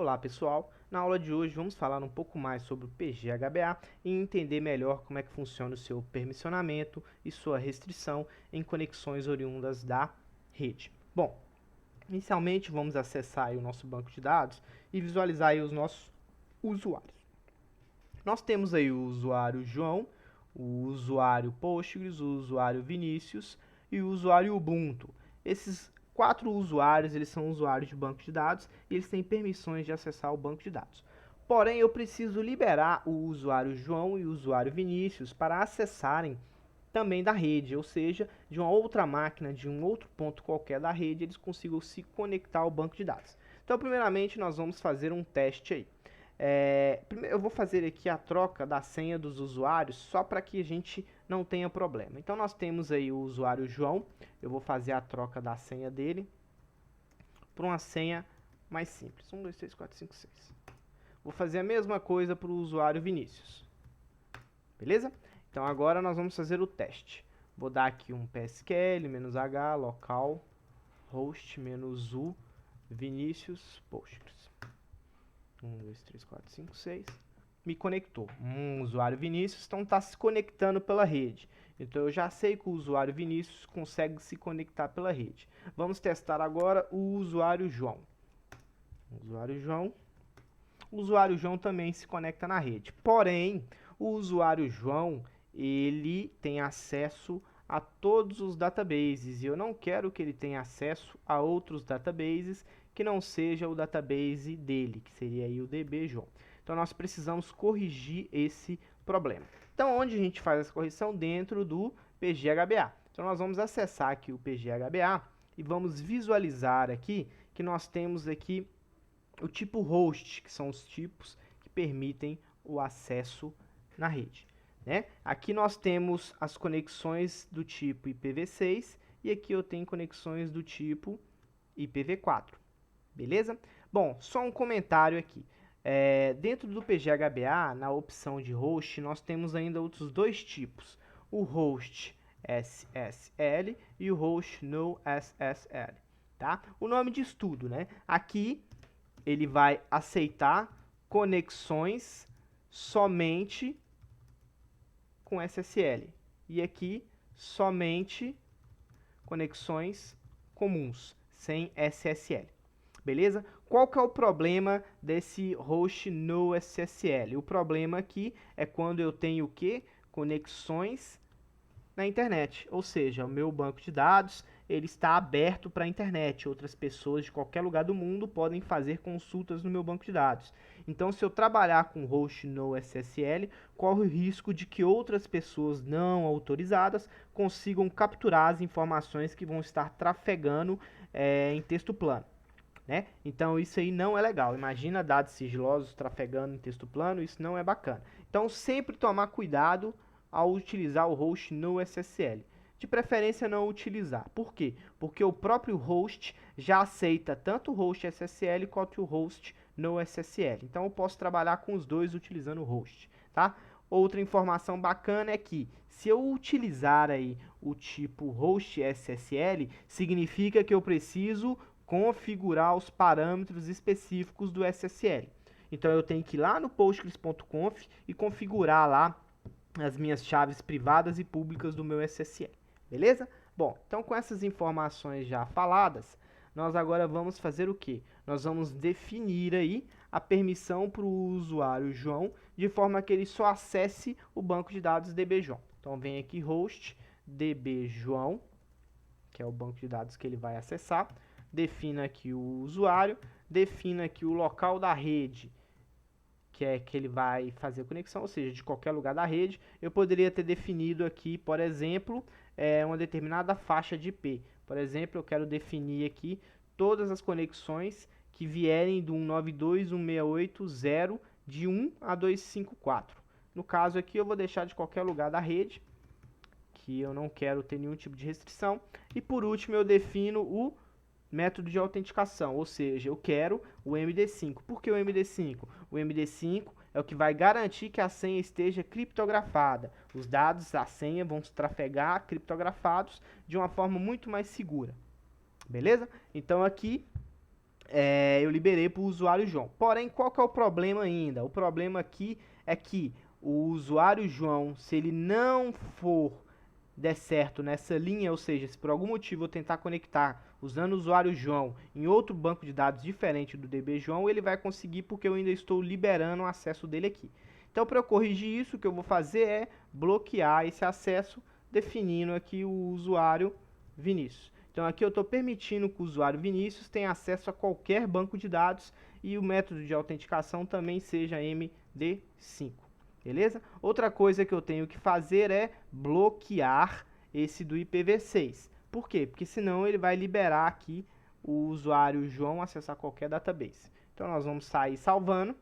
Olá pessoal, na aula de hoje vamos falar um pouco mais sobre o PGHBA e entender melhor como é que funciona o seu permissionamento e sua restrição em conexões oriundas da rede. Bom, inicialmente vamos acessar aí o nosso banco de dados e visualizar aí os nossos usuários. Nós temos aí o usuário João, o usuário Postgres, o usuário Vinícius e o usuário Ubuntu. Esses 4 usuários, eles são usuários de banco de dados e eles têm permissões de acessar o banco de dados. Porém, eu preciso liberar o usuário João e o usuário Vinícius para acessarem também da rede, ou seja, de uma outra máquina, de um outro ponto qualquer da rede, eles consigam se conectar ao banco de dados. Então, primeiramente, nós vamos fazer um teste aí. Primeiro eu vou fazer aqui a troca da senha dos usuários, só para que a gente não tenha problema. Então, nós temos aí o usuário João, eu vou fazer a troca da senha dele para uma senha mais simples, 1, 2, 3, 4, 5, 6. Vou fazer a mesma coisa para o usuário Vinícius, beleza? Então, agora nós vamos fazer o teste. Vou dar aqui um PSQL, -h, local, host, -u, Vinícius, Postgres. 1, 2, 3, 4, 5, 6. Me conectou. Usuário Vinícius, então está se conectando pela rede. Então eu já sei que o usuário Vinícius consegue se conectar pela rede. Vamos testar agora o usuário João. O usuário João também se conecta na rede. Porém, o usuário João, ele tem acesso a todos os databases. E eu não quero que ele tenha acesso a outros databases que não seja o database dele, que seria aí o DB João. Então, nós precisamos corrigir esse problema. Então, onde a gente faz essa correção? Dentro do PGHBA. Então, nós vamos acessar aqui o PGHBA e vamos visualizar aqui que nós temos aqui o tipo host, que são os tipos que permitem o acesso na rede, né? Aqui nós temos as conexões do tipo IPv6 e aqui eu tenho conexões do tipo IPv4. Beleza? Bom, só um comentário aqui. Dentro do PGHBA, na opção de host, nós temos ainda outros dois tipos. O host SSL e o host NoSSL. Tá? O nome diz tudo, né? Aqui ele vai aceitar conexões somente com SSL. E aqui somente conexões comuns, sem SSL. Beleza? Qual que é o problema desse host no SSL? O problema aqui é quando eu tenho o quê? Conexões na internet, ou seja, o meu banco de dados ele está aberto para a internet. Outras pessoas de qualquer lugar do mundo podem fazer consultas no meu banco de dados. Então, se eu trabalhar com host no SSL, corre o risco de que outras pessoas não autorizadas consigam capturar as informações que vão estar trafegando em texto plano. Né? Então isso aí não é legal. Imagina dados sigilosos trafegando em texto plano, isso não é bacana. Então sempre tomar cuidado ao utilizar o host no SSL. De preferência não utilizar. Por quê? Porque o próprio host já aceita tanto o host SSL quanto o host no SSL. Então eu posso trabalhar com os dois utilizando o host, tá? Outra informação bacana é que se eu utilizar aí o tipo host SSL, significa que eu preciso configurar os parâmetros específicos do SSL. Então eu tenho que ir lá no postgres.conf e configurar lá as minhas chaves privadas e públicas do meu SSL. Beleza? Bom, então com essas informações já faladas, nós agora vamos fazer o quê? Nós vamos definir aí a permissão para o usuário João, de forma que ele só acesse o banco de dados DB João. Então vem aqui host DB João, que é o banco de dados que ele vai acessar. Defina aqui o usuário, defina aqui o local da rede, que é que ele vai fazer a conexão, ou seja, de qualquer lugar da rede. Eu poderia ter definido aqui, por exemplo, uma determinada faixa de IP. Por exemplo, eu quero definir aqui todas as conexões que vierem do 192.168.0 de 1 a 254. No caso aqui, eu vou deixar de qualquer lugar da rede, que eu não quero ter nenhum tipo de restrição. E por último, eu defino o método de autenticação, ou seja, eu quero o MD5. Por que o MD5? O MD5 é o que vai garantir que a senha esteja criptografada. Os dados da senha vão se trafegar criptografados de uma forma muito mais segura. Beleza? Então aqui eu liberei para o usuário João. Porém, qual que é o problema ainda? O problema aqui é que o usuário João, se ele não for der certo nessa linha, ou seja, se por algum motivo eu tentar conectar usando o usuário João em outro banco de dados diferente do DB João, ele vai conseguir porque eu ainda estou liberando o acesso dele aqui. Então, para eu corrigir isso, o que eu vou fazer é bloquear esse acesso, definindo aqui o usuário Vinícius. Então, aqui eu estou permitindo que o usuário Vinícius tenha acesso a qualquer banco de dados e o método de autenticação também seja MD5. Beleza? Outra coisa que eu tenho que fazer é bloquear esse do IPv6. Por quê? Porque senão ele vai liberar aqui o usuário João acessar qualquer database. Então nós vamos sair salvando.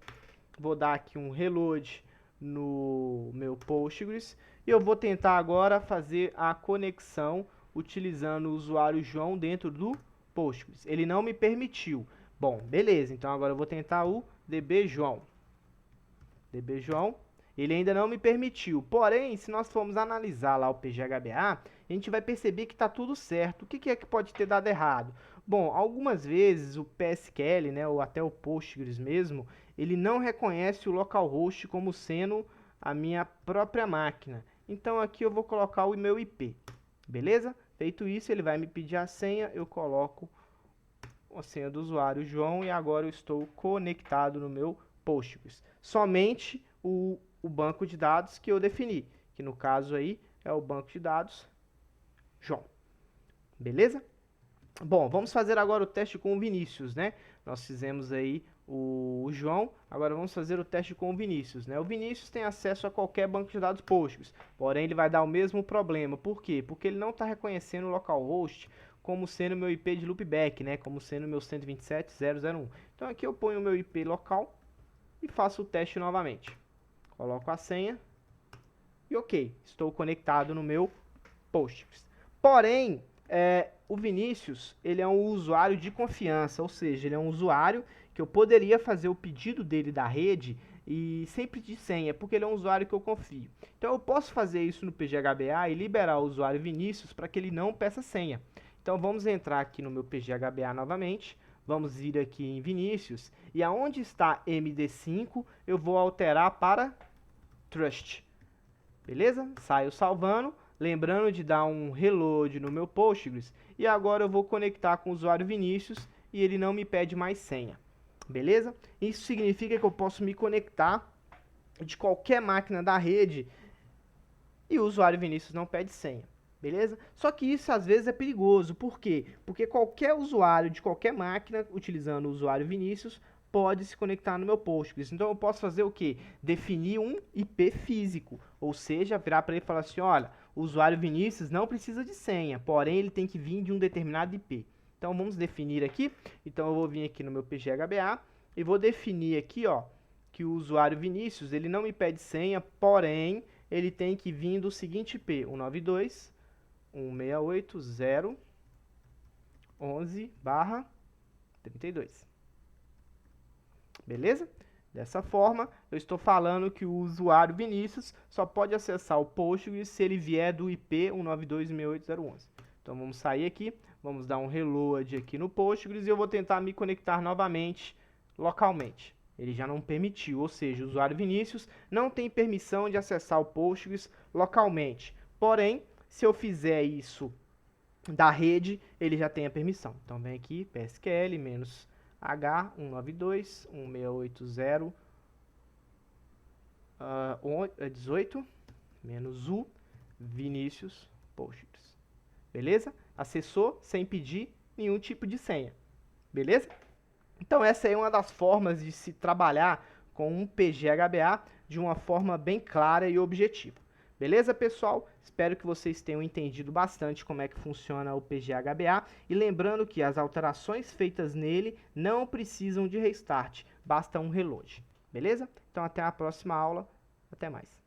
Vou dar aqui um reload no meu Postgres. E eu vou tentar agora fazer a conexão utilizando o usuário João dentro do Postgres. Ele não me permitiu. Bom, beleza. Então agora eu vou tentar o DB João. DB João. Ele ainda não me permitiu. Porém, se nós formos analisar lá o PGHBA, a gente vai perceber que está tudo certo. O que é que pode ter dado errado? Bom, algumas vezes o PSQL, né, ou até o Postgres mesmo, ele não reconhece o localhost como sendo a minha própria máquina. Então aqui eu vou colocar o meu IP. Beleza? Feito isso, ele vai me pedir a senha, eu coloco a senha do usuário João e agora eu estou conectado no meu Postgres. Somente o banco de dados que eu defini, que no caso aí é o banco de dados João. Beleza? Bom, vamos fazer agora o teste com o Vinícius, né? Nós fizemos aí o João, agora vamos fazer o teste com o Vinícius, né? O Vinícius tem acesso a qualquer banco de dados Postgres, porém ele vai dar o mesmo problema. Por quê? Porque ele não está reconhecendo o localhost como sendo meu IP de loopback, né? Como sendo meu 127.0.0.1. Então aqui eu ponho o meu IP local e faço o teste novamente. Coloco a senha e ok, estou conectado no meu Postgres. Porém, o Vinícius, ele é um usuário de confiança, ou seja, ele é um usuário que eu poderia fazer o pedido dele da rede e sem pedir senha, porque ele é um usuário que eu confio. Então eu posso fazer isso no PGHBA e liberar o usuário Vinícius para que ele não peça senha. Então vamos entrar aqui no meu PGHBA novamente. Vamos vir aqui em Vinícius e aonde está MD5 eu vou alterar para Trust. Beleza? Saio salvando, lembrando de dar um reload no meu Postgres e agora eu vou conectar com o usuário Vinícius e ele não me pede mais senha. Beleza? Isso significa que eu posso me conectar de qualquer máquina da rede e o usuário Vinícius não pede senha. Beleza? Só que isso às vezes é perigoso. Por quê? Porque qualquer usuário de qualquer máquina, utilizando o usuário Vinícius, pode se conectar no meu Postgres. Então eu posso fazer o quê? Definir um IP físico. Ou seja, virar para ele e falar assim, olha, o usuário Vinícius não precisa de senha, porém ele tem que vir de um determinado IP. Então vamos definir aqui. Então eu vou vir aqui no meu PGHBA e vou definir aqui, ó, que o usuário Vinícius, ele não me pede senha, porém ele tem que vir do seguinte IP, 192.168.0.11/32. Beleza? Dessa forma, eu estou falando que o usuário Vinícius só pode acessar o Postgres se ele vier do IP 192.168.0.11. Então vamos sair aqui, vamos dar um reload aqui no Postgres e eu vou tentar me conectar novamente localmente. Ele já não permitiu, ou seja, o usuário Vinícius não tem permissão de acessar o Postgres localmente. Porém, se eu fizer isso da rede, ele já tem a permissão. Então vem aqui, PSQL menos H 192.168.18 menos U Vinícius Postgres. Beleza? Acessou sem pedir nenhum tipo de senha. Beleza? Então essa é uma das formas de se trabalhar com um PGHBA de uma forma bem clara e objetiva. Beleza, pessoal? Espero que vocês tenham entendido bastante como é que funciona o PGHBA e lembrando que as alterações feitas nele não precisam de restart, basta um reload. Beleza? Então até a próxima aula, até mais.